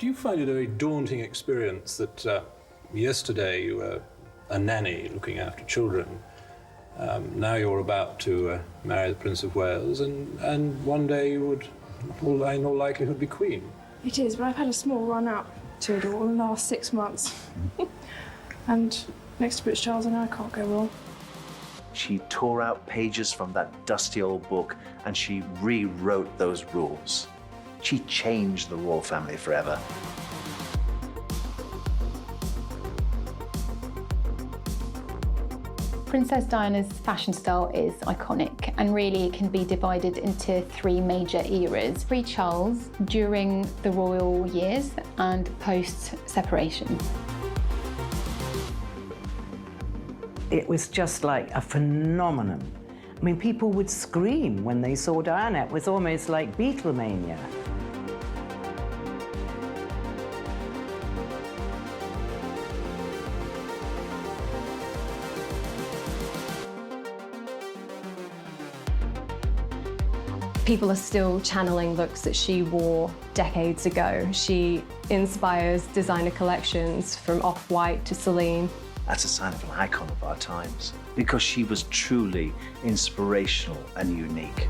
Do you find it a very daunting experience that yesterday you were a nanny looking after children, now you're about to marry the Prince of Wales, and one day you would, in all likelihood, be Queen? It is, but I've had a small run-up to it all in the last 6 months. And next to Prince Charles and I can't go wrong. She tore out pages from that dusty old book and she rewrote those rules. She changed the royal family forever. Princess Diana's fashion style is iconic and really can be divided into 3 major eras. Pre-Charles, during the royal years, and post-separation. It was just like a phenomenon. I mean, people would scream when they saw Diana. It was almost like Beatlemania. People are still channeling looks that she wore decades ago. She inspires designer collections from Off-White to Celine. That's a sign of an icon of our times, because she was truly inspirational and unique.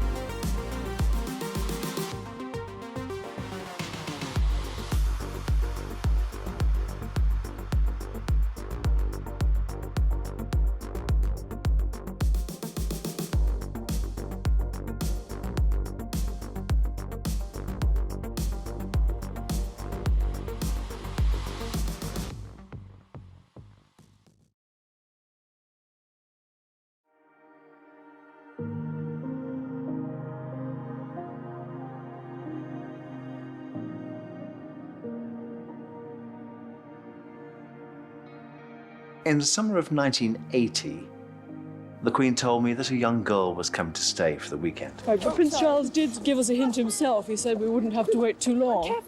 In the summer of 1980, the Queen told me that a young girl was coming to stay for the weekend. Right, but Prince Charles did give us a hint himself. He said we wouldn't have to wait too long.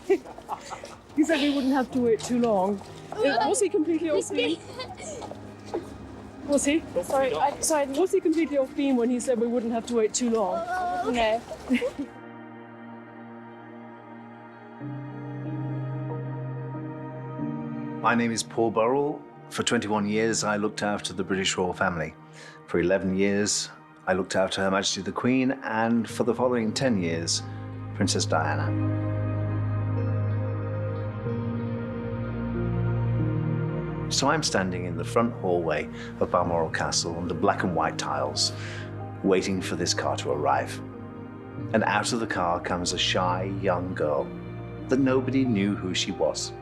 He said we wouldn't have to wait too long. Was he completely off beam? Was he? Sorry. Was he completely off beam when he said we wouldn't have to wait too long? No. My name is Paul Burrell. For 21 years, I looked after the British royal family. For 11 years, I looked after Her Majesty the Queen, and for the following 10 years, Princess Diana. So I'm standing in the front hallway of Balmoral Castle on the black and white tiles, waiting for this car to arrive. And out of the car comes a shy young girl that nobody knew who she was.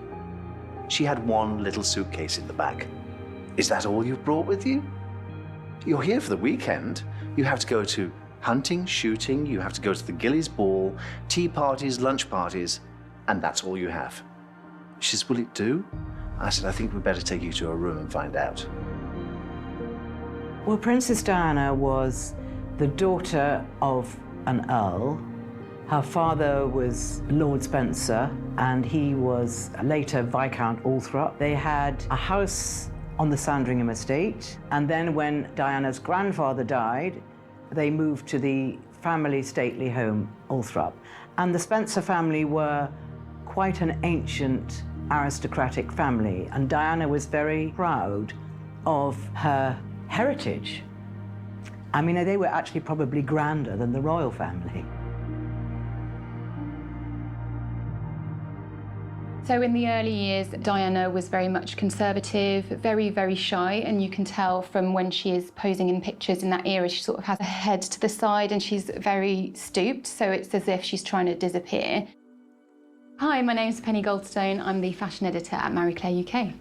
She had one little suitcase in the back. Is that all you've brought with you? You're here for the weekend. You have to go to hunting, shooting, you have to go to the Gillies ball, tea parties, lunch parties, and that's all you have. She says, will it do? I said, I think we'd better take you to a room and find out. Well, Princess Diana was the daughter of an earl. Her father was Lord Spencer, and he was later Viscount Althorp. They had a house on the Sandringham estate, and then when Diana's grandfather died, they moved to the family stately home, Althorp. And the Spencer family were quite an ancient aristocratic family, and Diana was very proud of her heritage. I mean, they were actually probably grander than the royal family. So in the early years, Diana was very much conservative, very, very shy, and you can tell from when she is posing in pictures in that era, she sort of has her head to the side and she's very stooped, so it's as if she's trying to disappear. Hi, my name's Penny Goldstone. I'm the fashion editor at Marie Claire UK.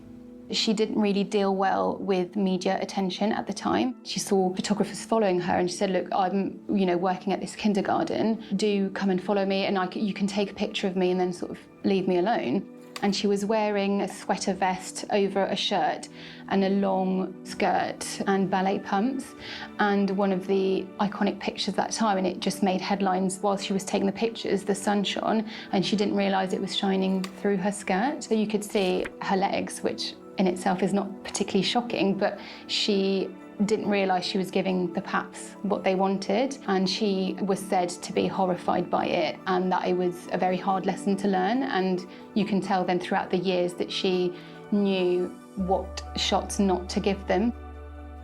She didn't really deal well with media attention at the time. She saw photographers following her and she said, look, I'm working at this kindergarten. Do come and follow me and you can take a picture of me and then sort of leave me alone. And she was wearing a sweater vest over a shirt and a long skirt and ballet pumps. And one of the iconic pictures that time, and it just made headlines while she was taking the pictures, the sun shone and she didn't realise it was shining through her skirt. So you could see her legs, which in itself is not particularly shocking, but she didn't realise she was giving the paps what they wanted, and she was said to be horrified by it and that it was a very hard lesson to learn. And you can tell then throughout the years that she knew what shots not to give them.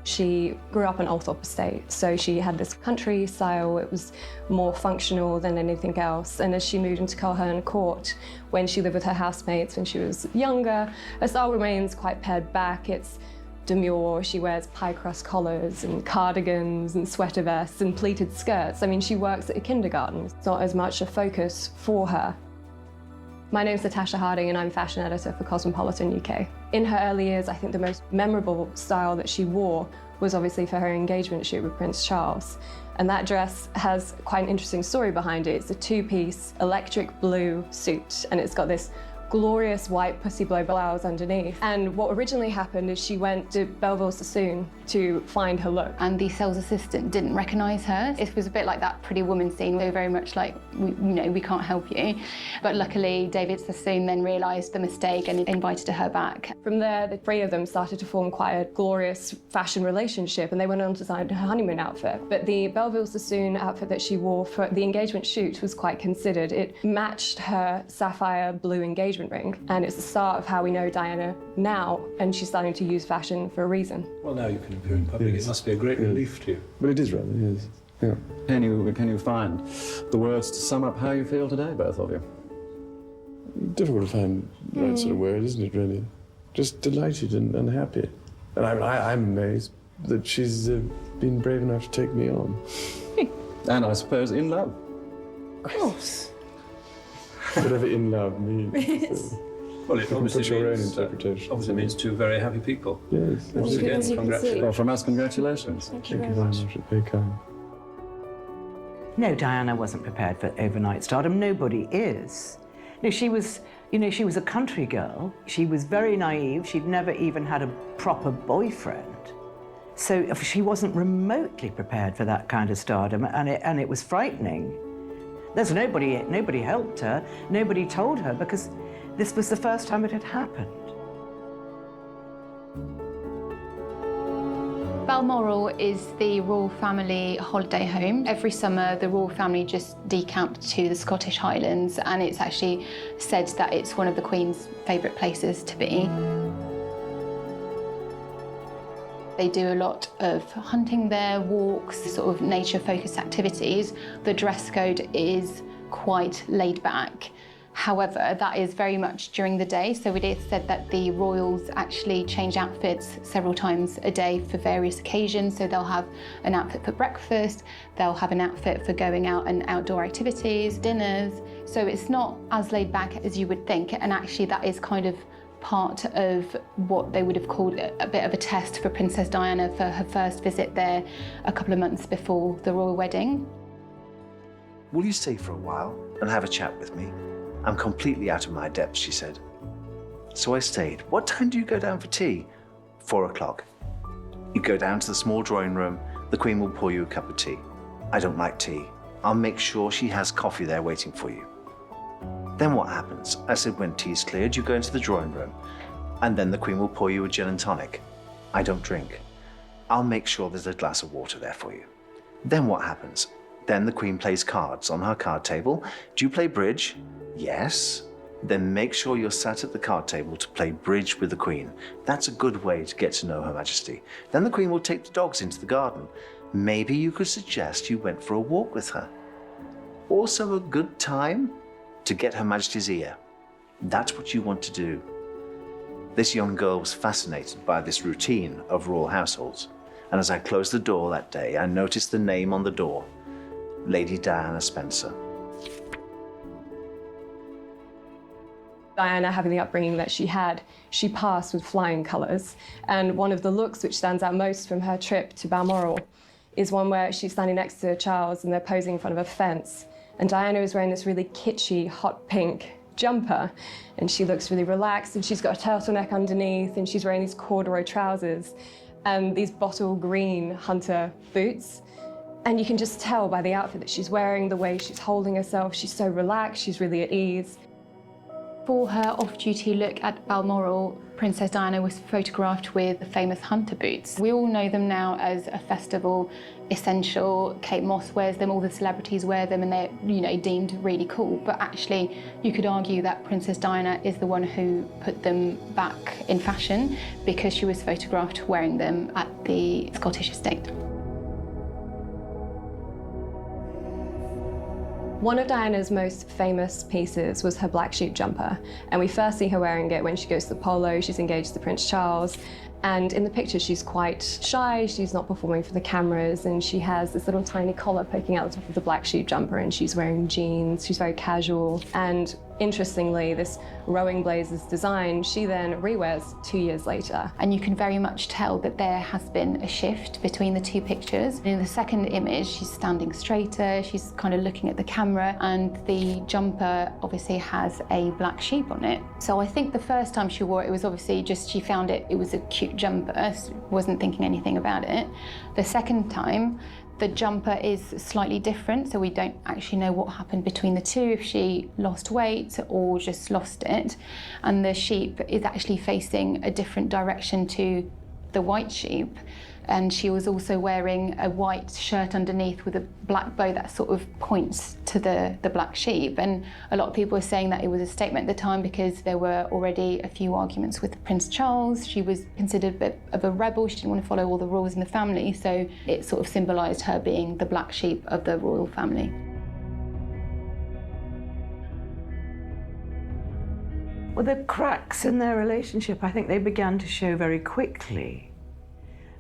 She grew up in Althorp Estate, so she had this country style. It was more functional than anything else. And as she moved into Culhern Court, when she lived with her housemates when she was younger, her style remains quite pared back. It's demure. She wears pie crust collars and cardigans and sweater vests and pleated skirts. I mean, she works at a kindergarten. It's not as much a focus for her. My name's Natasha Harding and I'm fashion editor for Cosmopolitan UK. In her early years, I think the most memorable style that she wore was obviously for her engagement shoot with Prince Charles. And that dress has quite an interesting story behind it. It's a two-piece electric blue suit, and it's got this glorious white pussy blow blouse underneath. And what originally happened is she went to Belleville Sassoon to find her look. And the sales assistant didn't recognise her. It was a bit like that Pretty Woman scene. They were very much like, we can't help you. But luckily, David Sassoon then realised the mistake and invited her back. From there, the three of them started to form quite a glorious fashion relationship, and they went on to design her honeymoon outfit. But the Belleville Sassoon outfit that she wore for the engagement shoot was quite considered. It matched her sapphire blue engagement ring, and it's the start of how we know Diana now, and she's starting to use fashion for a reason. Well, now you can appear in public. Yes. It must be a great relief to you. But it is rather, yes. Yeah. Can you find the words to sum up how you feel today, both of you? Difficult to find the right sort of word, isn't it, really? Just delighted and happy. And I'm amazed that she's been brave enough to take me on. And I suppose in love. Of course. Whatever in love means. Well, it You can obviously put your own means, interpretation. obviously means two very happy people. Yes. Once you can again, see. congratulations. Well, from us, congratulations. Thank you Thank very you much. very much. It's very kind. No, Diana wasn't prepared for overnight stardom. Nobody is. No, she was a country girl. She was very naive. She'd never even had a proper boyfriend. So she wasn't remotely prepared for that kind of stardom, and it was frightening. There's nobody helped her, nobody told her, because this was the first time it had happened. Balmoral is the royal family holiday home. Every summer, the royal family just decamp to the Scottish Highlands, and it's actually said that it's one of the Queen's favourite places to be. They do a lot of hunting there, walks, sort of nature-focused activities. The dress code is quite laid back. However, that is very much during the day, so it is said that the royals actually change outfits several times a day for various occasions. So they'll have an outfit for breakfast, they'll have an outfit for going out and outdoor activities, dinners. So it's not as laid back as you would think, and actually that is kind of part of what they would have called a bit of a test for Princess Diana for her first visit there a couple of months before the royal wedding. Will you stay for a while and have a chat with me? I'm completely out of my depth, she said. So I stayed. What time do you go down for tea? 4 o'clock. You go down to the small drawing room. The Queen will pour you a cup of tea. I don't like tea. I'll make sure she has coffee there waiting for you. Then what happens? I said, when tea's cleared, you go into the drawing room, and then the Queen will pour you a gin and tonic. I don't drink. I'll make sure there's a glass of water there for you. Then what happens? Then the Queen plays cards on her card table. Do you play bridge? Yes. Then make sure you're sat at the card table to play bridge with the Queen. That's a good way to get to know Her Majesty. Then the Queen will take the dogs into the garden. Maybe you could suggest you went for a walk with her. Also a good time to get Her Majesty's ear. That's what you want to do. This young girl was fascinated by this routine of royal households. And as I closed the door that day, I noticed the name on the door, Lady Diana Spencer. Diana, having the upbringing that she had, she passed with flying colours. And one of the looks which stands out most from her trip to Balmoral is one where she's standing next to Charles and they're posing in front of a fence. And Diana is wearing this really kitschy, hot pink jumper. And she looks really relaxed, and she's got a turtleneck underneath, and she's wearing these corduroy trousers and these bottle green hunter boots. And you can just tell by the outfit that she's wearing, the way she's holding herself, she's so relaxed, she's really at ease. For her off-duty look at Balmoral, Princess Diana was photographed with the famous hunter boots. We all know them now as a festival essential. Kate Moss wears them, all the celebrities wear them, and they're, deemed really cool. But actually, you could argue that Princess Diana is the one who put them back in fashion because she was photographed wearing them at the Scottish estate. One of Diana's most famous pieces was her black sheep jumper, and we first see her wearing it when she goes to the polo. She's engaged to Prince Charles, and in the picture she's quite shy, she's not performing for the cameras, and she has this little tiny collar poking out the top of the black sheep jumper, and she's wearing jeans, she's very casual. And interestingly, this rowing blazers design she then rewears 2 years later. And you can very much tell that there has been a shift between the two pictures. In the second image, she's standing straighter, she's kind of looking at the camera, and the jumper obviously has a black sheep on it. So I think the first time she wore it, it was obviously just she found it was a cute jumper, wasn't thinking anything about it. The second time, the jumper is slightly different, so we don't actually know what happened between the two, if she lost weight or just lost it. And the sheep is actually facing a different direction to the white sheep. And she was also wearing a white shirt underneath with a black bow that sort of points to the black sheep. And a lot of people were saying that it was a statement at the time because there were already a few arguments with Prince Charles. She was considered a bit of a rebel. She didn't want to follow all the rules in the family. So it sort of symbolised her being the black sheep of the royal family. Well, the cracks in their relationship, I think they began to show very quickly.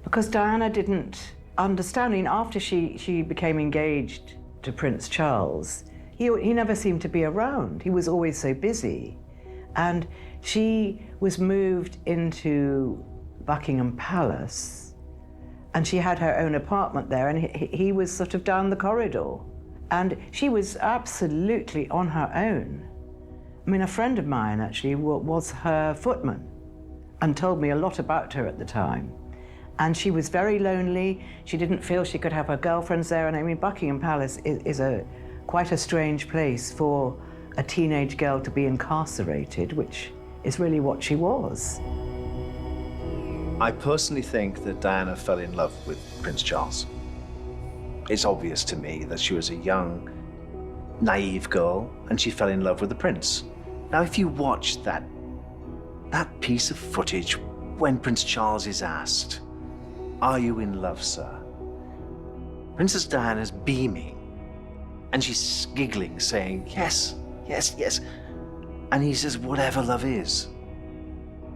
Because Diana didn't understand. I mean, after she became engaged to Prince Charles, he never seemed to be around. He was always so busy. And she was moved into Buckingham Palace, and she had her own apartment there, and he was sort of down the corridor. And she was absolutely on her own. I mean, a friend of mine actually was her footman and told me a lot about her at the time. And she was very lonely. She didn't feel she could have her girlfriends there. And I mean, Buckingham Palace is quite a strange place for a teenage girl to be incarcerated, which is really what she was. I personally think that Diana fell in love with Prince Charles. It's obvious to me that she was a young, naive girl, and she fell in love with the prince. Now, if you watch that piece of footage when Prince Charles is asked, "Are you in love, sir?" Princess Diana's beaming, and she's giggling, saying, "Yes, yes, yes." And he says, "Whatever love is."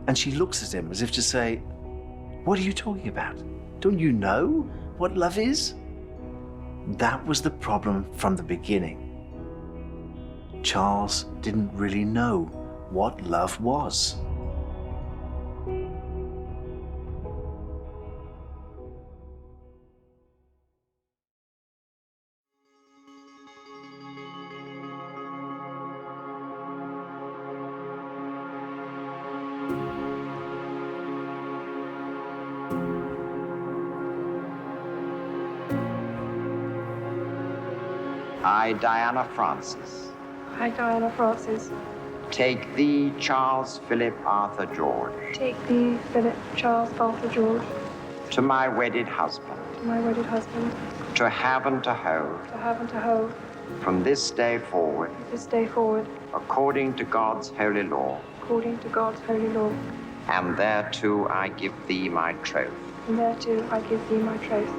And she looks at him as if to say, "What are you talking about? Don't you know what love is?" That was the problem from the beginning. Charles didn't really know what love was. I, Diana Frances, I, Diana Frances, take thee, Charles Philip Arthur George, take thee, Philip Charles Arthur George, to my wedded husband, to my wedded husband, to have and to hold, to have and to hold, from this day forward, this day forward, according to God's holy law, according to God's holy law, and thereto I give thee my troth. and thereto I give thee my troth.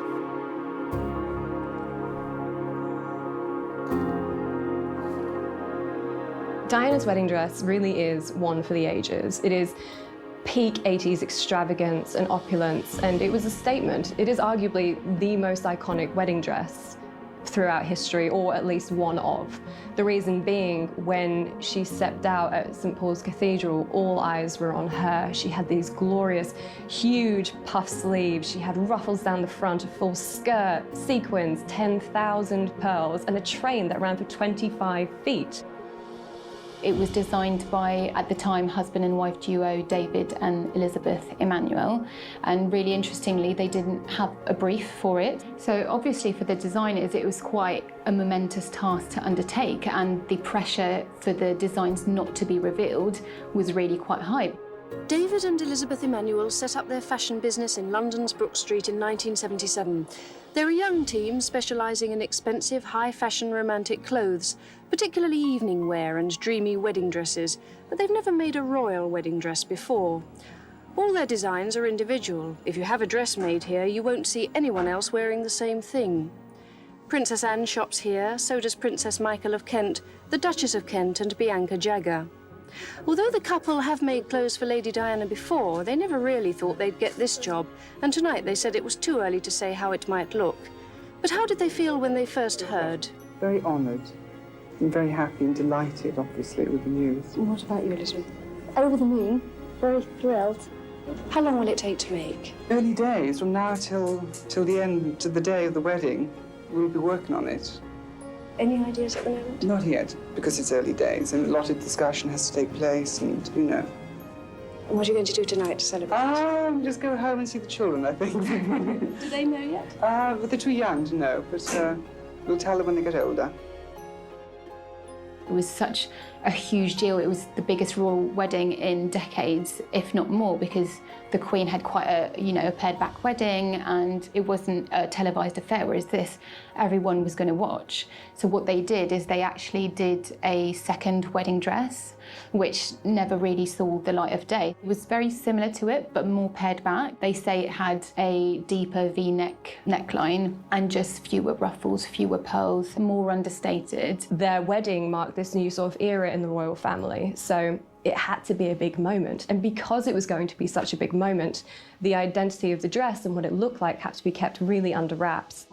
Diana's wedding dress really is one for the ages. It is peak 80s extravagance and opulence, and it was a statement. It is arguably the most iconic wedding dress throughout history, or at least one of. The reason being, when she stepped out at St. Paul's Cathedral, all eyes were on her. She had these glorious, huge puff sleeves. She had ruffles down the front, a full skirt, sequins, 10,000 pearls, and a train that ran for 25 feet. It was designed by, at the time, husband and wife duo David and Elizabeth Emanuel. And really interestingly, they didn't have a brief for it. So obviously for the designers, it was quite a momentous task to undertake, and the pressure for the designs not to be revealed was really quite high. David and Elizabeth Emanuel set up their fashion business in London's Brook Street in 1977. They're a young team specialising in expensive, high-fashion romantic clothes, particularly evening wear and dreamy wedding dresses, but they've never made a royal wedding dress before. All their designs are individual. If you have a dress made here, you won't see anyone else wearing the same thing. Princess Anne shops here, so does Princess Michael of Kent, the Duchess of Kent and Bianca Jagger. Although the couple have made clothes for Lady Diana before, they never really thought they'd get this job, and tonight they said it was too early to say how it might look. But how did they feel when they first heard? Very honoured, and very happy and delighted, obviously, with the news. And what about you, Elizabeth? Over the moon, very thrilled. How long will it take to make? Early days, from now till the end, to the day of the wedding, we'll be working on it. Any ideas at the moment? Not yet, because it's early days, and a lot of discussion has to take place, and, you know. And what are you going to do tonight to celebrate? Just go home and see the children, I think. Do they know yet? But they're too young to know, but we'll tell them when they get older. It was such a huge deal. It was the biggest royal wedding in decades, if not more, because the Queen had quite a pared back wedding, and it wasn't a televised affair, whereas this, everyone was going to watch. So what they did is they actually did a second wedding dress, which never really saw the light of day. It was very similar to it, but more pared back. They say it had a deeper V-neck neckline and just fewer ruffles, fewer pearls, more understated. Their wedding marked this new sort of era in the royal family, so it had to be a big moment. And because it was going to be such a big moment, the identity of the dress and what it looked like had to be kept really under wraps.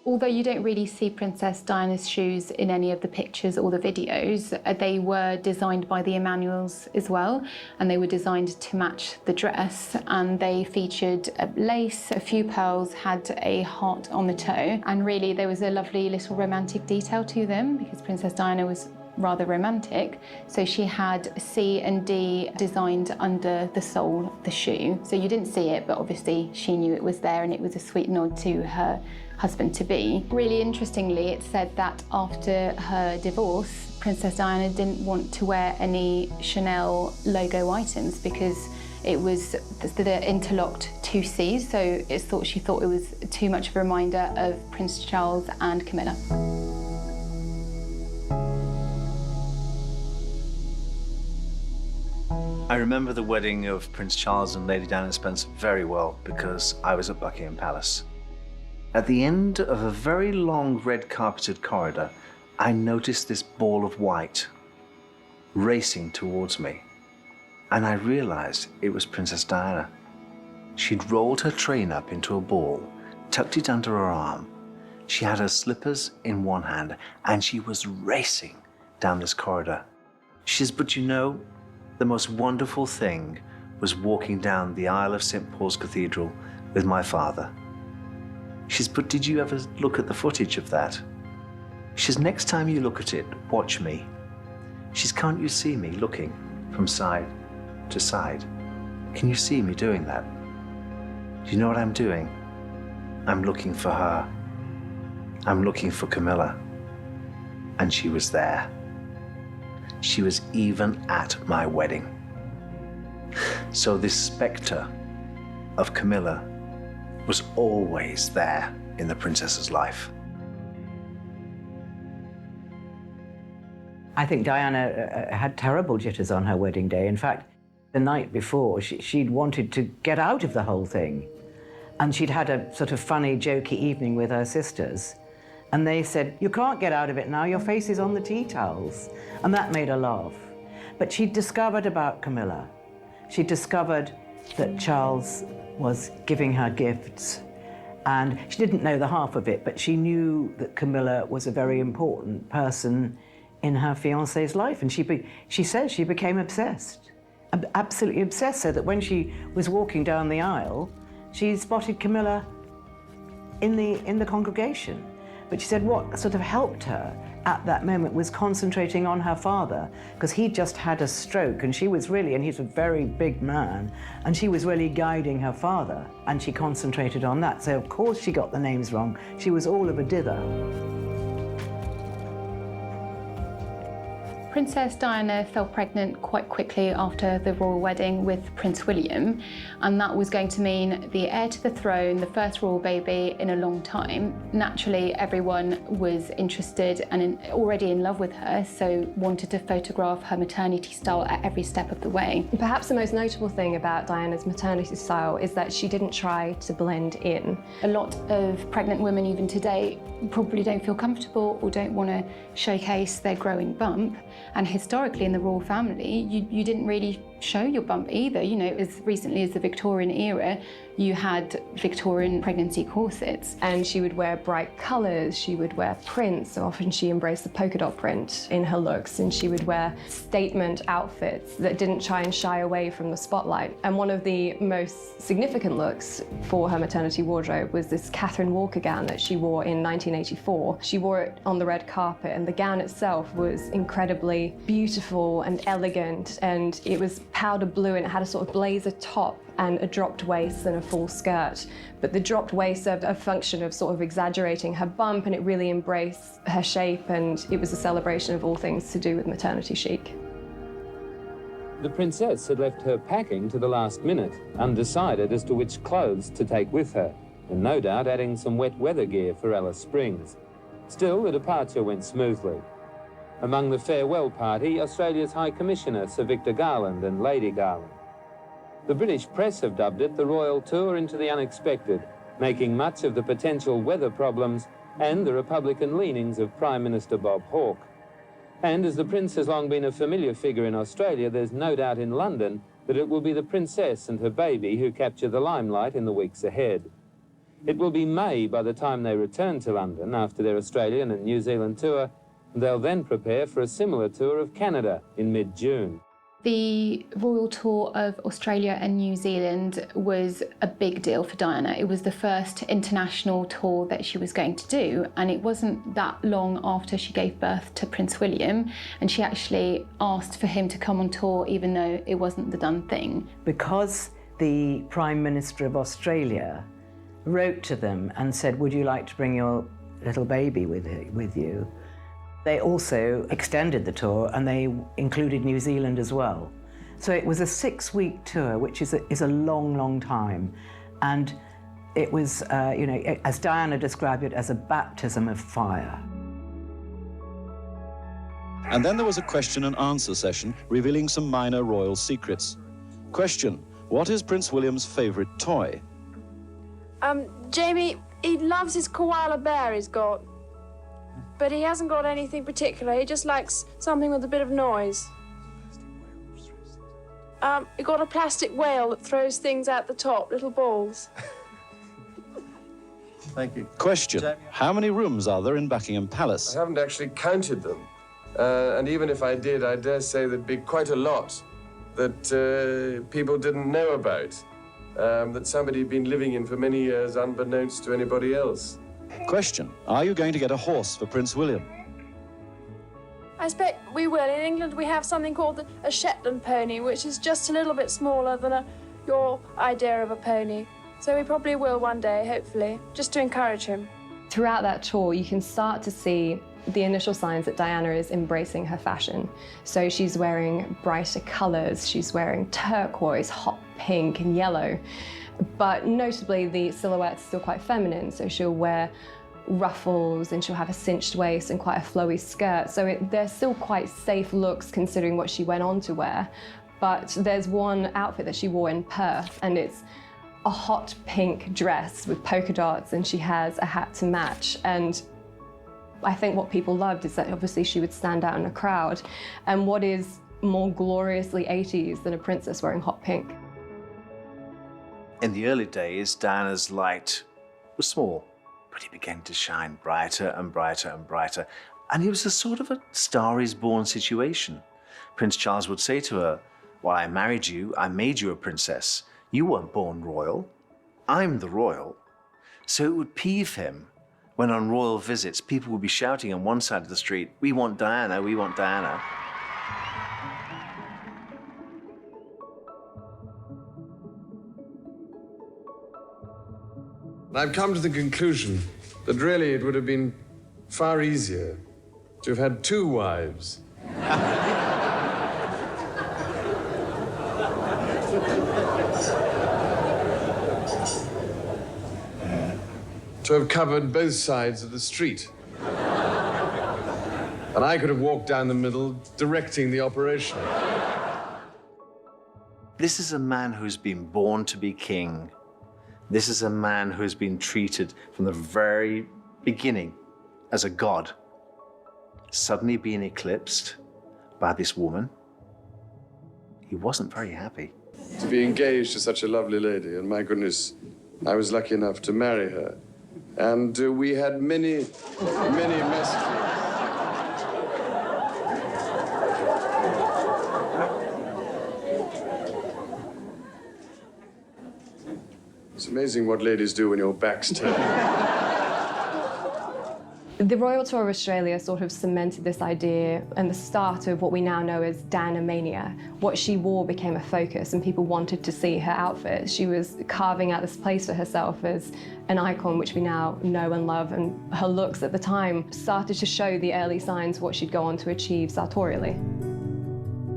Although you don't really see Princess Diana's shoes in any of the pictures or the videos, they were designed by the Emanuels as well, and they were designed to match the dress, and they featured a lace, a few pearls, had a heart on the toe, and really there was a lovely little romantic detail to them because Princess Diana was rather romantic, so she had C and D designed under the sole of the shoe. So you didn't see it, but obviously she knew it was there, and it was a sweet nod to her husband-to-be. Really interestingly, it said that after her divorce, Princess Diana didn't want to wear any Chanel logo items because it was the interlocked two C's, so she thought it was too much of a reminder of Prince Charles and Camilla. I remember the wedding of Prince Charles and Lady Diana Spencer very well because I was at Buckingham Palace. At the end of a very long red carpeted corridor, I noticed this ball of white racing towards me, and I realized it was Princess Diana. She'd rolled her train up into a ball, tucked it under her arm. She had her slippers in one hand, and she was racing down this corridor. She says, but you know, the most wonderful thing was walking down the aisle of St. Paul's Cathedral with my father. She says, but did you ever look at the footage of that? She says, next time you look at it, watch me. She says, can't you see me looking from side to side? Can you see me doing that? Do you know what I'm doing? I'm looking for her. I'm looking for Camilla. And she was there. She was even at my wedding. So this spectre of Camilla was always there in the princess's life. I think Diana had terrible jitters on her wedding day. In fact, the night before, she'd wanted to get out of the whole thing. And she'd had a sort of funny, jokey evening with her sisters. And they said, you can't get out of it now, your face is on the tea towels. And that made her laugh. But she discovered about Camilla. She discovered that Charles was giving her gifts. And she didn't know the half of it, but she knew that Camilla was a very important person in her fiancé's life. And she said she became obsessed, absolutely obsessed, so that when she was walking down the aisle, she spotted Camilla in the congregation. But she said what sort of helped her at that moment was concentrating on her father, because he just had a stroke, and she was really, and he's a very big man, and she was really guiding her father, and she concentrated on that. So of course she got the names wrong. She was all of a dither. Princess Diana fell pregnant quite quickly after the royal wedding with Prince William, and that was going to mean the heir to the throne, the first royal baby in a long time. Naturally, everyone was interested and already in love with her, so wanted to photograph her maternity style at every step of the way. Perhaps the most notable thing about Diana's maternity style is that she didn't try to blend in. A lot of pregnant women even today probably don't feel comfortable or don't want to showcase their growing bump. And historically in the royal family, you didn't really show your bump either. You know, as recently as the Victorian era, you had Victorian pregnancy corsets. And she would wear bright colours, she would wear prints. So often she embraced the polka dot print in her looks, and she would wear statement outfits that didn't try and shy away from the spotlight. And one of the most significant looks for her maternity wardrobe was this Catherine Walker gown that she wore in 1984. She wore it on the red carpet, and the gown itself was incredibly beautiful and elegant, and it was powder blue, and it had a sort of blazer top and a dropped waist and a full skirt. But the dropped waist served a function of sort of exaggerating her bump, and it really embraced her shape, and it was a celebration of all things to do with maternity chic. The princess had left her packing to the last minute, undecided as to which clothes to take with her, and no doubt adding some wet weather gear for Alice Springs. Still, the departure went smoothly. Among the farewell party, Australia's High Commissioner Sir Victor Garland and Lady Garland. The British press have dubbed it the Royal Tour into the Unexpected, making much of the potential weather problems and the Republican leanings of Prime Minister Bob Hawke. And as the Prince has long been a familiar figure in Australia, there's no doubt in London that it will be the Princess and her baby who capture the limelight in the weeks ahead. It will be May by the time they return to London after their Australian and New Zealand tour. They'll then prepare for a similar tour of Canada in mid-June. The royal tour of Australia and New Zealand was a big deal for Diana. It was the first international tour that she was going to do, and it wasn't that long after she gave birth to Prince William, and she actually asked for him to come on tour even though it wasn't the done thing. Because the Prime Minister of Australia wrote to them and said, would you like to bring your little baby with you? They also extended the tour, and they included New Zealand as well. So it was a 6-week tour, which is a long, long time. And it was, you know, as Diana described it, as a baptism of fire. And then there was a question and answer session revealing some minor royal secrets. Question: what is Prince William's favourite toy? Jamie, he loves his koala bear he's got. But he hasn't got anything particular. He just likes something with a bit of noise. He got a plastic whale that throws things out the top, little balls. Thank you. Question: how many rooms are there in Buckingham Palace? I haven't actually counted them. And even if I did, I dare say there'd be quite a lot that people didn't know about, that somebody had been living in for many years unbeknownst to anybody else. Question: are you going to get a horse for Prince William? I expect we will. In England, we have something called a Shetland pony, which is just a little bit smaller than your idea of a pony. So we probably will one day, hopefully, just to encourage him. Throughout that tour, you can start to see the initial signs that Diana is embracing her fashion. So she's wearing brighter colours, she's wearing turquoise, hot pink and yellow. But notably, the silhouette's still quite feminine, so she'll wear ruffles and she'll have a cinched waist and quite a flowy skirt. So they're still quite safe looks considering what she went on to wear. But there's one outfit that she wore in Perth, and it's a hot pink dress with polka dots, and she has a hat to match. And I think what people loved is that obviously she would stand out in a crowd. And what is more gloriously 80s than a princess wearing hot pink? In the early days, Diana's light was small, but it began to shine brighter and brighter and brighter. And it was a sort of a Star is Born situation. Prince Charles would say to her, "Well, I married you, I made you a princess. You weren't born royal. I'm the royal." So it would peeve him when on royal visits, people would be shouting on one side of the street, "We want Diana, we want Diana." I've come to the conclusion that really it would have been far easier to have had 2 wives. To have covered both sides of the street. And I could have walked down the middle, directing the operation. This is a man who's been born to be king. This is a man who has been treated from the very beginning as a god. Suddenly being eclipsed by this woman, he wasn't very happy. To be engaged to such a lovely lady, and my goodness, I was lucky enough to marry her. And we had many, many messages. It's amazing what ladies do when your back's turned. The Royal Tour of Australia sort of cemented this idea and the start of what we now know as Diana mania. What she wore became a focus and people wanted to see her outfit. She was carving out this place for herself as an icon which we now know and love, and her looks at the time started to show the early signs of what she'd go on to achieve sartorially.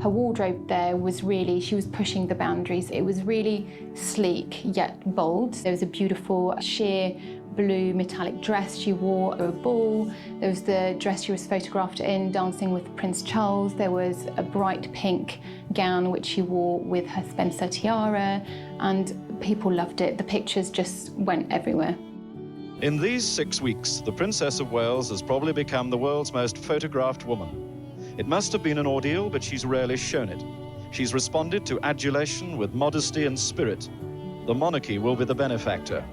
Her wardrobe there was really, she was pushing the boundaries. It was really sleek yet bold. There was a beautiful sheer blue metallic dress she wore at a ball. There was the dress she was photographed in dancing with Prince Charles. There was a bright pink gown which she wore with her Spencer tiara, and people loved it. The pictures just went everywhere. In these 6 weeks, the Princess of Wales has probably become the world's most photographed woman. It must have been an ordeal, but she's rarely shown it. She's responded to adulation with modesty and spirit. The monarchy will be the benefactor.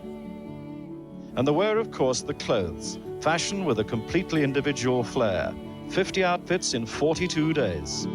And there were, of course, the clothes, fashion with a completely individual flair. 50 outfits in 42 days.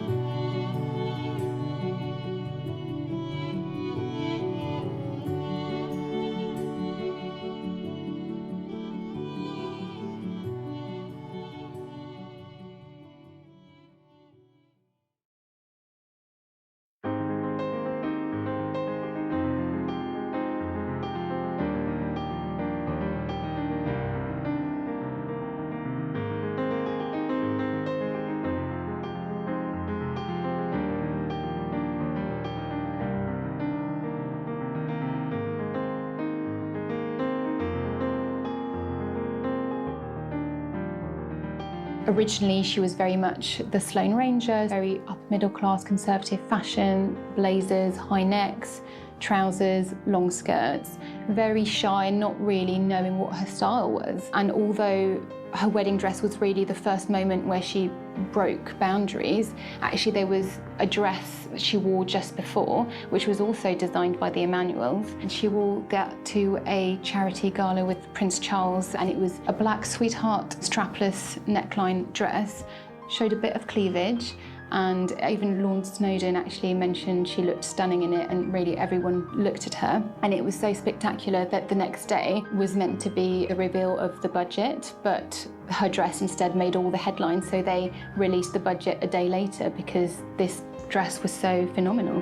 Originally, she was very much the Sloane Ranger, very upper middle class conservative fashion, blazers, high necks, trousers, long skirts, very shy and not really knowing what her style was. And although her wedding dress was really the first moment where she broke boundaries, actually there was a dress she wore just before, which was also designed by the Emanuels. And she wore that to a charity gala with Prince Charles, and it was a black sweetheart strapless neckline dress, showed a bit of cleavage, and even Lord Snowdon actually mentioned she looked stunning in it, and really everyone looked at her. And it was so spectacular that the next day was meant to be the reveal of the budget, but her dress instead made all the headlines, so they released the budget a day later because this dress was so phenomenal.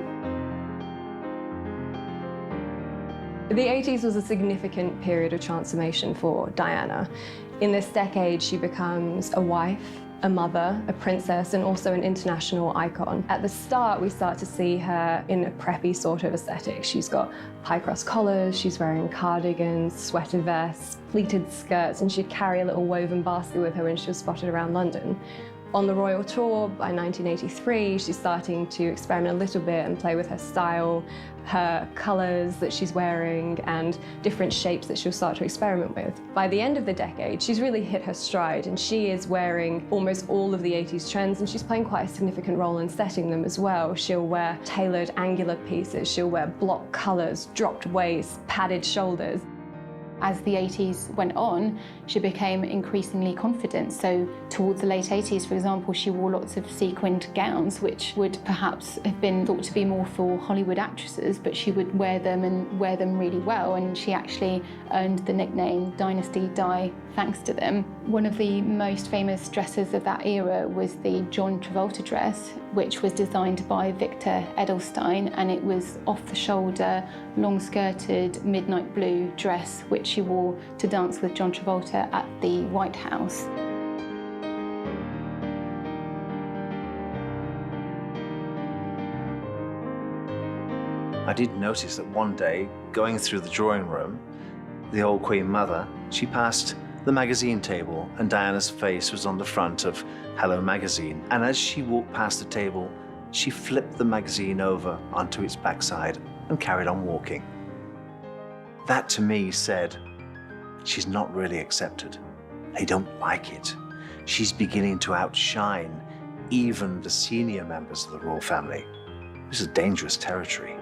The 80s was a significant period of transformation for Diana. In this decade, she becomes a wife, a mother, a princess, and also an international icon. At the start, we start to see her in a preppy sort of aesthetic. She's got high-cross collars, she's wearing cardigans, sweater vests, pleated skirts, and she'd carry a little woven basket with her when she was spotted around London. On the royal tour by 1983, she's starting to experiment a little bit and play with her style, her colours that she's wearing, and different shapes that she'll start to experiment with. By the end of the decade, she's really hit her stride, and she is wearing almost all of the 80s trends, and she's playing quite a significant role in setting them as well. She'll wear tailored angular pieces, she'll wear block colours, dropped waist, padded shoulders. As the 80s went on, she became increasingly confident. So towards the late 80s, for example, she wore lots of sequined gowns, which would perhaps have been thought to be more for Hollywood actresses, but she would wear them and wear them really well. And she actually earned the nickname Dynasty Die thanks to them. One of the most famous dresses of that era was the John Travolta dress, which was designed by Victor Edelstein, and it was off-the-shoulder, long-skirted, midnight blue dress, which she wore to dance with John Travolta at the White House. I did notice that one day, going through the drawing room, the old Queen Mother, she passed the magazine table and Diana's face was on the front of Hello Magazine. And as she walked past the table, she flipped the magazine over onto its backside and carried on walking. That to me said, she's not really accepted. They don't like it. She's beginning to outshine even the senior members of the royal family. This is dangerous territory.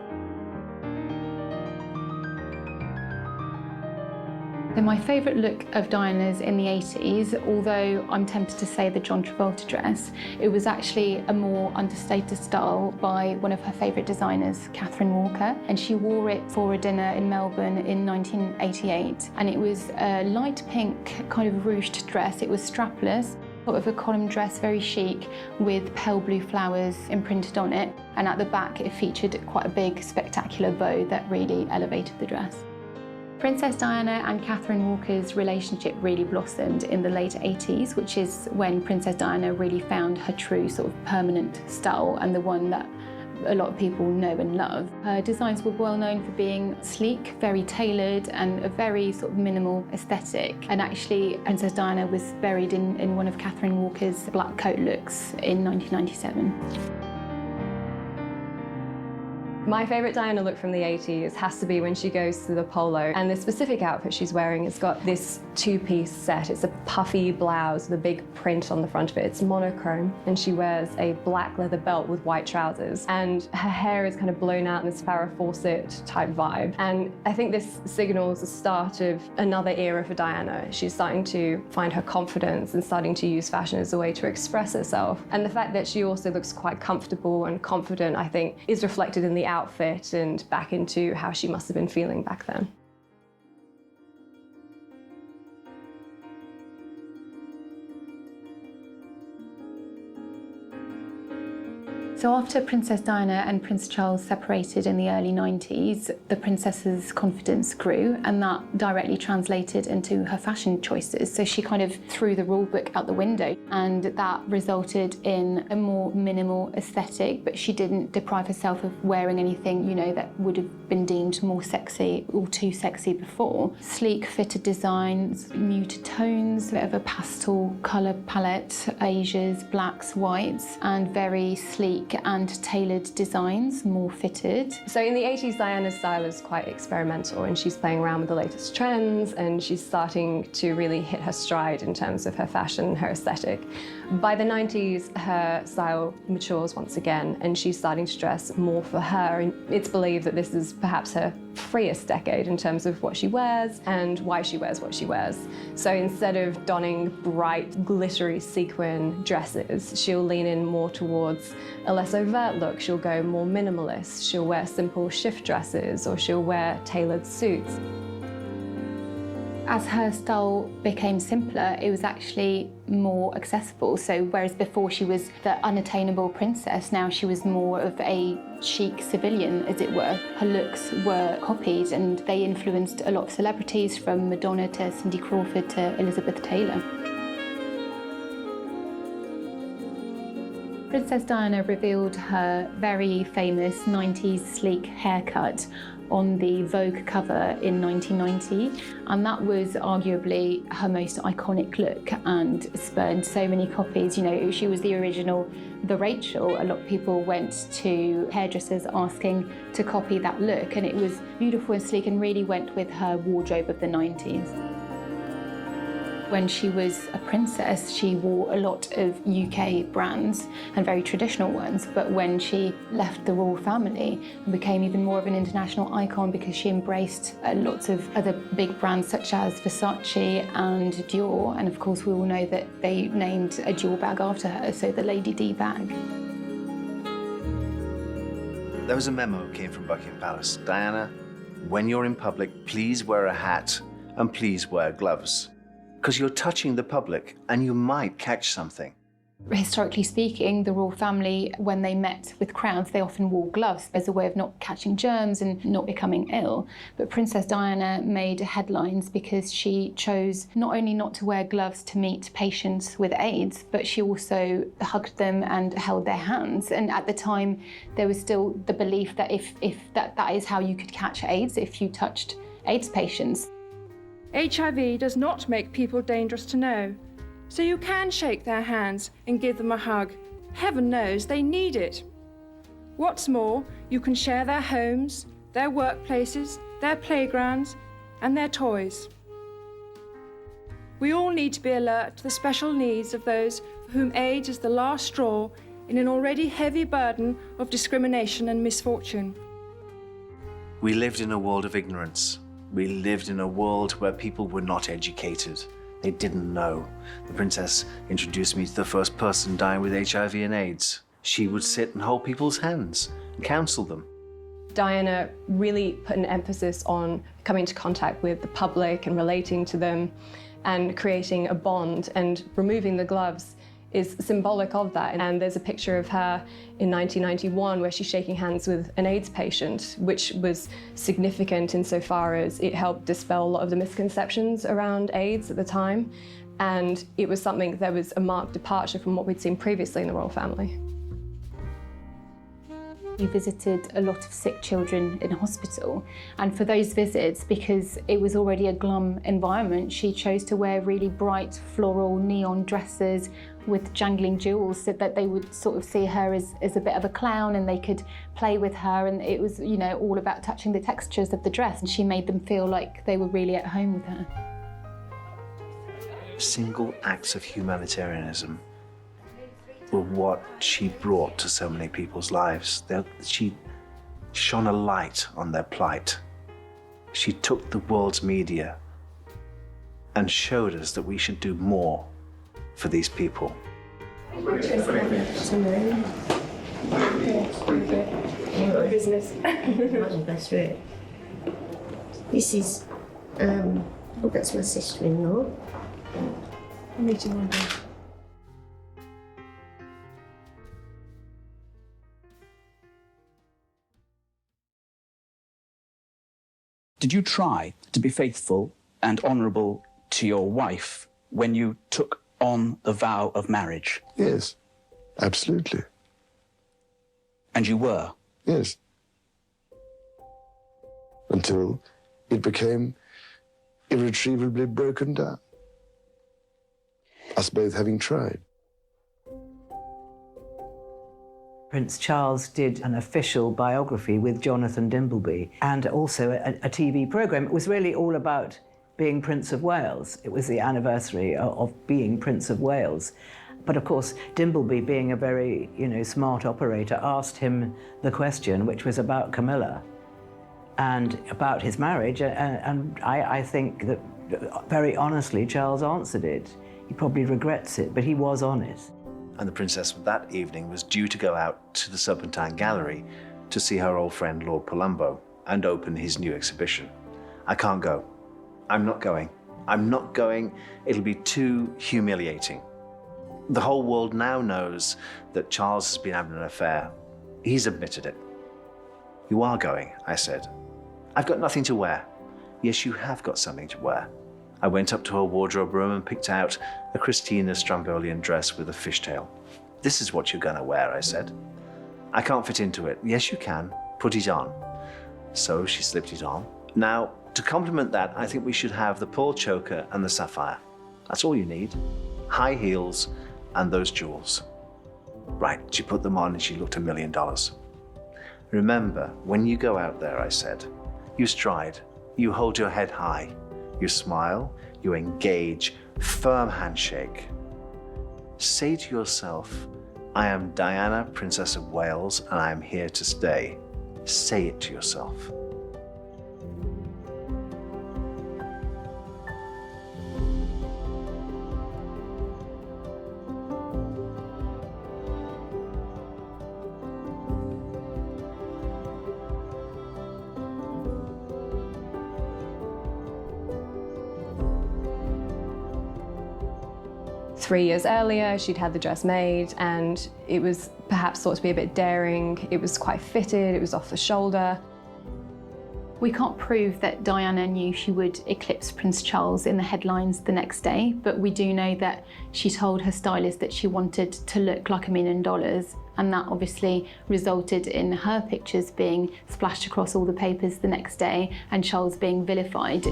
So my favourite look of Diana's in the 80s, although I'm tempted to say the John Travolta dress, it was actually a more understated style by one of her favourite designers, Catherine Walker, and she wore it for a dinner in Melbourne in 1988, and it was a light pink kind of ruched dress. It was strapless, sort of a column dress, very chic, with pale blue flowers imprinted on it, and at the back it featured quite a big spectacular bow that really elevated the dress. Princess Diana and Catherine Walker's relationship really blossomed in the late 80s, which is when Princess Diana really found her true sort of permanent style and the one that a lot of people know and love. Her designs were well known for being sleek, very tailored, and a very sort of minimal aesthetic. And actually, Princess Diana was buried in one of Catherine Walker's black coat looks in 1997. My favourite Diana look from the 80s has to be when she goes to the polo, and the specific outfit she's wearing has got this two-piece set. It's a puffy blouse with a big print on the front of it. It's monochrome, and she wears a black leather belt with white trousers, and her hair is kind of blown out in this Farrah Fawcett type vibe. And I think this signals the start of another era for Diana. She's starting to find her confidence and starting to use fashion as a way to express herself. And the fact that she also looks quite comfortable and confident, I think, is reflected in the outfit and back into how she must have been feeling back then. So after Princess Diana and Prince Charles separated in the early 90s, the princess's confidence grew, and that directly translated into her fashion choices. So she kind of threw the rule book out the window, and that resulted in a more minimal aesthetic, but she didn't deprive herself of wearing anything, you know, that would have been deemed more sexy or too sexy before. Sleek fitted designs, muted tones, a bit of a pastel colour palette, beigés, blacks, whites, and very sleek and tailored designs, more fitted. So in the 80s, Diana's style is quite experimental, and she's playing around with the latest trends, and she's starting to really hit her stride in terms of her fashion, her aesthetic. By the 90s, her style matures once again, and she's starting to dress more for her, and it's believed that this is perhaps her freest decade in terms of what she wears and why she wears what she wears. So instead of donning bright, glittery sequin dresses, she'll lean in more towards a less overt look. She'll go more minimalist. She'll wear simple shift dresses, or she'll wear tailored suits. As her style became simpler, it was actually more accessible. So whereas before she was the unattainable princess, now she was more of a chic civilian, as it were. Her looks were copied, and they influenced a lot of celebrities, from Madonna to Cindy Crawford to Elizabeth Taylor. Princess Diana revealed her very famous 90s sleek haircut on the Vogue cover in 1990, and that was arguably her most iconic look and spurned so many copies. You know, she was the original The Rachel. A lot of people went to hairdressers asking to copy that look, and it was beautiful and sleek and really went with her wardrobe of the 90s. When she was a princess, she wore a lot of UK brands and very traditional ones, but when she left the royal family and became even more of an international icon because she embraced lots of other big brands such as Versace and Dior, and of course we all know that they named a Dior bag after her, so the Lady D bag. There was a memo that came from Buckingham Palace. Diana, when you're in public, please wear a hat and please wear gloves. Because you're touching the public and you might catch something. Historically speaking, the royal family, when they met with crowds, they often wore gloves as a way of not catching germs and not becoming ill. But Princess Diana made headlines because she chose not only not to wear gloves to meet patients with AIDS, but she also hugged them and held their hands. And at the time, there was still the belief that if that is how you could catch AIDS, if you touched AIDS patients. HIV does not make people dangerous to know, so you can shake their hands and give them a hug. Heaven knows they need it. What's more, you can share their homes, their workplaces, their playgrounds, and their toys. We all need to be alert to the special needs of those for whom AIDS is the last straw in an already heavy burden of discrimination and misfortune. We lived in a world of ignorance. We lived in a world where people were not educated. They didn't know. The princess introduced me to the first person dying with HIV and AIDS. She would sit and hold people's hands and counsel them. Diana really put an emphasis on coming into contact with the public and relating to them and creating a bond, and removing the gloves is symbolic of that. And there's a picture of her in 1991 where she's shaking hands with an AIDS patient, which was significant insofar as it helped dispel a lot of the misconceptions around AIDS at the time. And it was something that was a marked departure from what we'd seen previously in the royal family. We visited a lot of sick children in hospital, and for those visits, because it was already a glum environment, she chose to wear really bright floral neon dresses with jangling jewels so that they would sort of see her as a bit of a clown and they could play with her, and it was, you know, all about touching the textures of the dress, and she made them feel like they were really at home with her. Single acts of humanitarianism were what she brought to so many people's lives. She shone a light on their plight. She took the world's media and showed us that we should do more for these people. Business. This is, oh, that's my sister-in-law. I'm meeting one day. Did you try to be faithful and honourable to your wife when you took on the vow of marriage? Yes, absolutely. And you were? Yes. Until it became irretrievably broken down. Us both having tried. Prince Charles did an official biography with Jonathan Dimbleby and also a TV programme. It was really all about being Prince of Wales. It was the anniversary of being Prince of Wales. But of course, Dimbleby, being a very, smart operator, asked him the question, which was about Camilla and about his marriage. And I think that very honestly, Charles answered it. He probably regrets it, but he was honest. And the princess that evening was due to go out to the Serpentine Gallery to see her old friend Lord Palumbo and open his new exhibition. I can't go. I'm not going. I'm not going. It'll be too humiliating. The whole world now knows that Charles has been having an affair. He's admitted it. You are going, I said. I've got nothing to wear. Yes, you have got something to wear. I went up to her wardrobe room and picked out a Christina Strombolian dress with a fishtail. This is what you're gonna wear, I said. I can't fit into it. Yes, you can. Put it on. So she slipped it on. Now, to complement that, I think we should have the pearl choker and the sapphire. That's all you need. High heels and those jewels. Right, she put them on and she looked $1 million. Remember, when you go out there, I said, you stride, you hold your head high, you smile, you engage firm handshake. Say to yourself, I am Diana, Princess of Wales, and I am here to stay. Say it to yourself. Three years earlier, she'd had the dress made, and it was perhaps thought to be a bit daring. It was quite fitted, it was off the shoulder. We can't prove that Diana knew she would eclipse Prince Charles in the headlines the next day, but we do know that she told her stylist that she wanted to look like $1 million, and that obviously resulted in her pictures being splashed across all the papers the next day and Charles being vilified.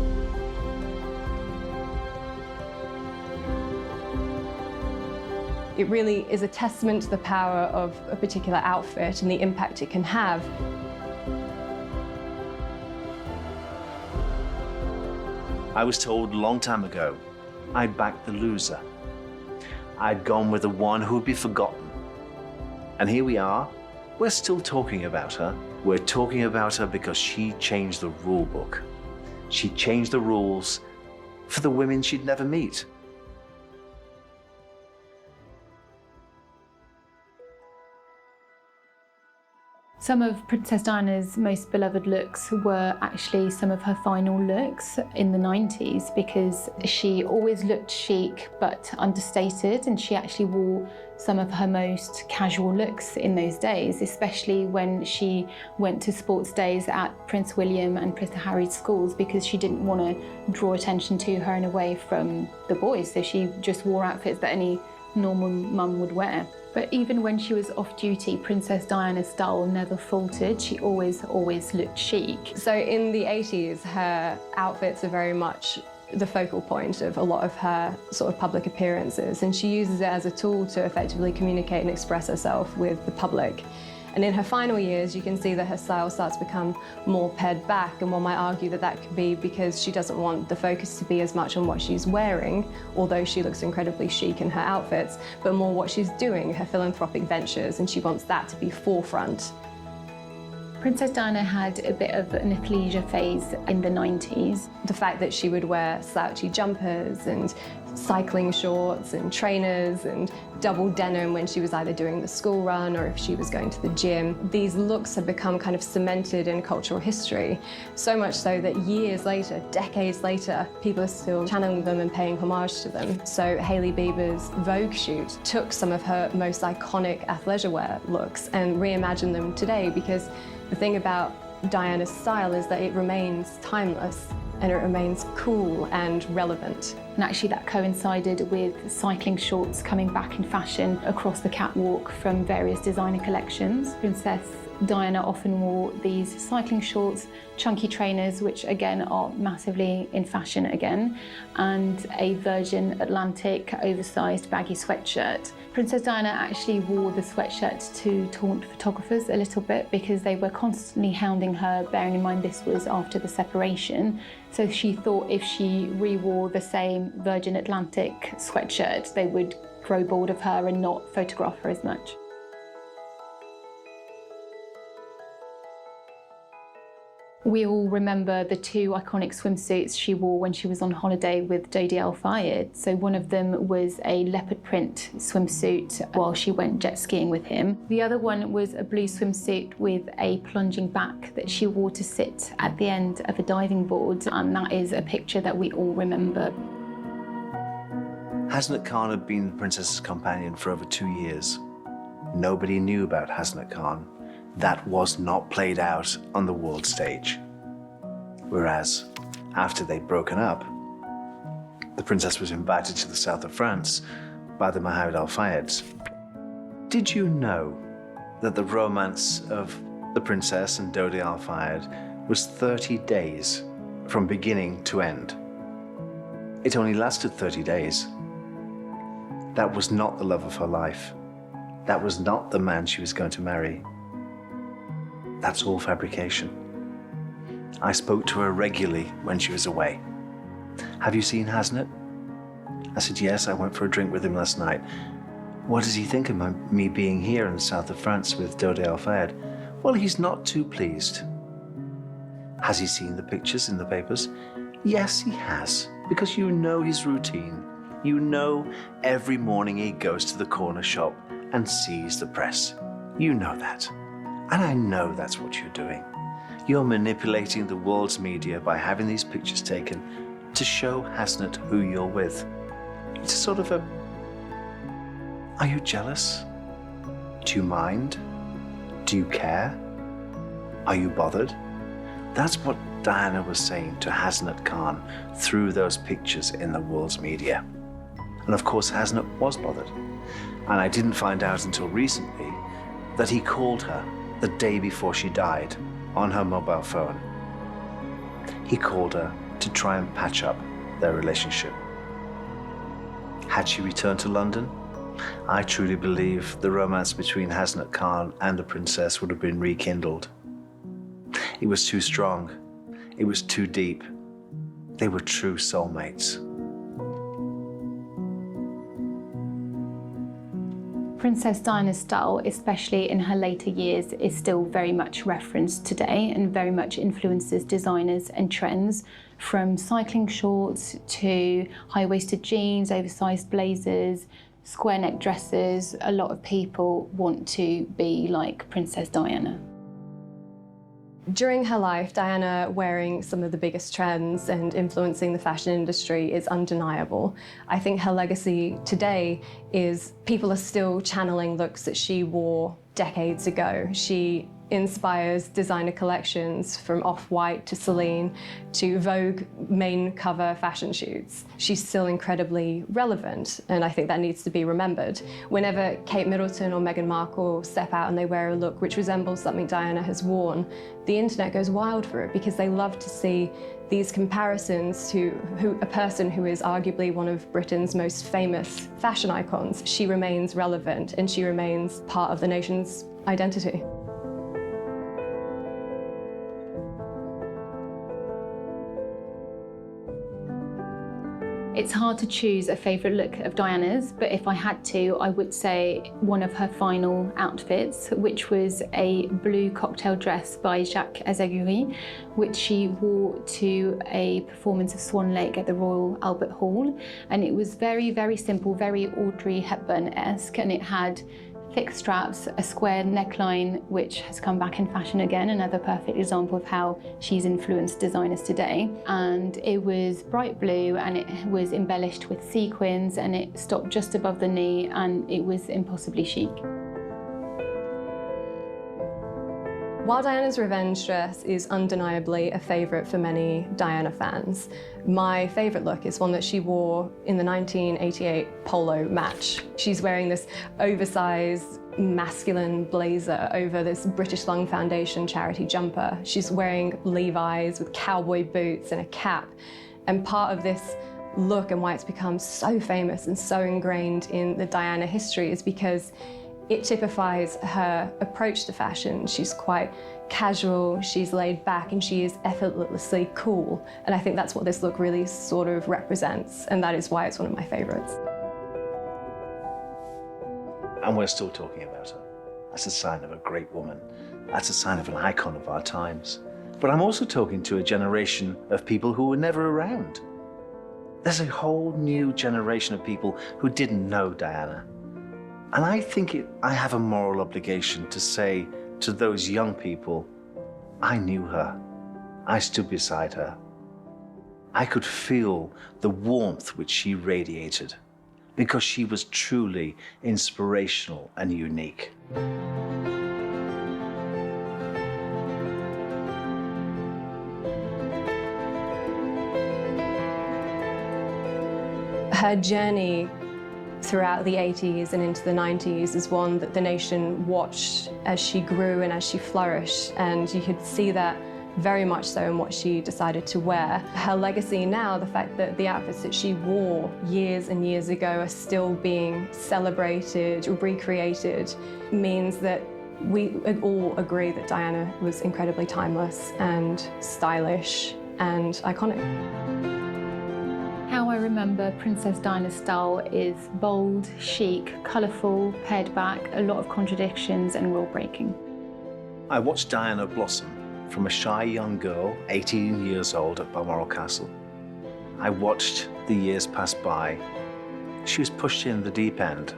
It really is a testament to the power of a particular outfit and the impact it can have. I was told a long time ago I'd backed the loser. I'd gone with the one who would be forgotten. And here we are, we're still talking about her. We're talking about her because she changed the rule book. She changed the rules for the women she'd never meet. Some of Princess Diana's most beloved looks were actually some of her final looks in the 90s, because she always looked chic but understated, and she actually wore some of her most casual looks in those days, especially when she went to sports days at Prince William and Prince Harry's schools, because she didn't want to draw attention to her and away from the boys, so she just wore outfits that any normal mum would wear. But even when she was off duty, Princess Diana's style never faltered. She always looked chic. So in the 80s, her outfits are very much the focal point of a lot of her sort of public appearances, and she uses it as a tool to effectively communicate and express herself with the public. And in her final years, you can see that her style starts to become more pared back, and one might argue that that could be because she doesn't want the focus to be as much on what she's wearing, although she looks incredibly chic in her outfits, but more what she's doing, her philanthropic ventures, and she wants that to be forefront. Princess Diana had a bit of an athleisure phase in the 90s. The fact that she would wear slouchy jumpers and cycling shorts and trainers and double denim when she was either doing the school run or if she was going to the gym. These looks have become kind of cemented in cultural history, so much so that years later, decades later, people are still channeling them and paying homage to them. So Hailey Bieber's Vogue shoot took some of her most iconic athleisure wear looks and reimagined them today, because the thing about Diana's style is that it remains timeless and it remains cool and relevant. And actually that coincided with cycling shorts coming back in fashion across the catwalk from various designer collections. Princess Diana often wore these cycling shorts, chunky trainers, which again are massively in fashion again, and a Virgin Atlantic oversized baggy sweatshirt. Princess Diana actually wore the sweatshirt to taunt photographers a little bit, because they were constantly hounding her, bearing in mind this was after the separation. So she thought if she re-wore the same Virgin Atlantic sweatshirt, they would grow bored of her and not photograph her as much. We all remember the two iconic swimsuits she wore when she was on holiday with Dodi Al-Fayed. So one of them was a leopard print swimsuit while she went jet skiing with him. The other one was a blue swimsuit with a plunging back that she wore to sit at the end of a diving board, and that is a picture that we all remember. Hasnat Khan had been the princess's companion for over 2 years. Nobody knew about Hasnat Khan. That was not played out on the world stage. Whereas, after they'd broken up, the princess was invited to the south of France by the Mohammed Al-Fayeds. Did you know that the romance of the princess and Dodi Al-Fayed was 30 days from beginning to end? It only lasted 30 days. That was not the love of her life. That was not the man she was going to marry. That's all fabrication. I spoke to her regularly when she was away. Have you seen Hasnat? I said, yes, I went for a drink with him last night. What does he think of me being here in the south of France with Dodé Alfayed? Well, he's not too pleased. Has he seen the pictures in the papers? Yes, he has, because you know his routine. You know every morning he goes to the corner shop and sees the press. You know that. And I know that's what you're doing. You're manipulating the world's media by having these pictures taken to show Hasnat who you're with. It's sort of a... Are you jealous? Do you mind? Do you care? Are you bothered? That's what Diana was saying to Hasnat Khan through those pictures in the world's media. And of course, Hasnat was bothered. And I didn't find out until recently that he called her the day before she died on her mobile phone. He called her to try and patch up their relationship. Had she returned to London, I truly believe the romance between Hasnat Khan and the princess would have been rekindled. It was too strong. It was too deep. They were true soulmates. Princess Diana's style, especially in her later years, is still very much referenced today and very much influences designers and trends, from cycling shorts to high-waisted jeans, oversized blazers, square neck dresses. A lot of people want to be like Princess Diana. During her life, Diana wearing some of the biggest trends and influencing the fashion industry is undeniable. I think her legacy today is people are still channeling looks that she wore decades ago. She inspires designer collections from Off-White to Celine to Vogue main cover fashion shoots. She's still incredibly relevant, and I think that needs to be remembered. Whenever Kate Middleton or Meghan Markle step out and they wear a look which resembles something Diana has worn, the internet goes wild for it because they love to see these comparisons to a person who is arguably one of Britain's most famous fashion icons. She remains relevant and she remains part of the nation's identity. It's hard to choose a favourite look of Diana's, but if I had to, I would say one of her final outfits, which was a blue cocktail dress by Jacques Azaguri, which she wore to a performance of Swan Lake at the Royal Albert Hall. And it was very, very simple, very Audrey Hepburn-esque, and it had thick straps, a square neckline, which has come back in fashion again, another perfect example of how she's influenced designers today. And it was bright blue and it was embellished with sequins and it stopped just above the knee and it was impossibly chic. While Diana's revenge dress is undeniably a favourite for many Diana fans, my favourite look is one that she wore in the 1988 polo match. She's wearing this oversized masculine blazer over this British Lung Foundation charity jumper. She's wearing Levi's with cowboy boots and a cap. And part of this look and why it's become so famous and so ingrained in the Diana history is because it typifies her approach to fashion. She's quite casual, she's laid back, and she is effortlessly cool. And I think that's what this look really sort of represents, and that is why it's one of my favorites. And we're still talking about her. That's a sign of a great woman. That's a sign of an icon of our times. But I'm also talking to a generation of people who were never around. There's a whole new generation of people who didn't know Diana. And I think I have a moral obligation to say to those young people, I knew her. I stood beside her. I could feel the warmth which she radiated because she was truly inspirational and unique. Her journey throughout the 80s and into the 90s is one that the nation watched as she grew and as she flourished, and you could see that very much so in what she decided to wear. Her legacy now, the fact that the outfits that she wore years and years ago are still being celebrated or recreated, means that we all agree that Diana was incredibly timeless and stylish and iconic. How I remember Princess Diana's style is bold, chic, colourful, pared back, a lot of contradictions and rule-breaking. I watched Diana blossom from a shy young girl, 18 years old, at Balmoral Castle. I watched the years pass by. She was pushed in the deep end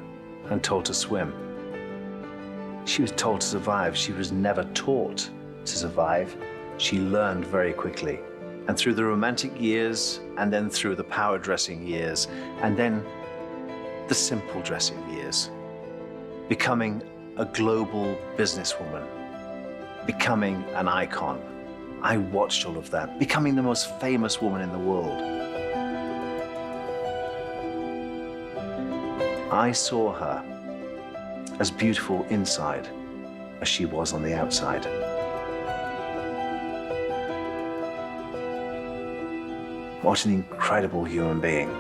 and told to swim. She was told to survive. She was never taught to survive. She learned very quickly. And through the romantic years, and then through the power dressing years, and then the simple dressing years, becoming a global businesswoman, becoming an icon. I watched all of that, becoming the most famous woman in the world. I saw her as beautiful inside as she was on the outside. What an incredible human being.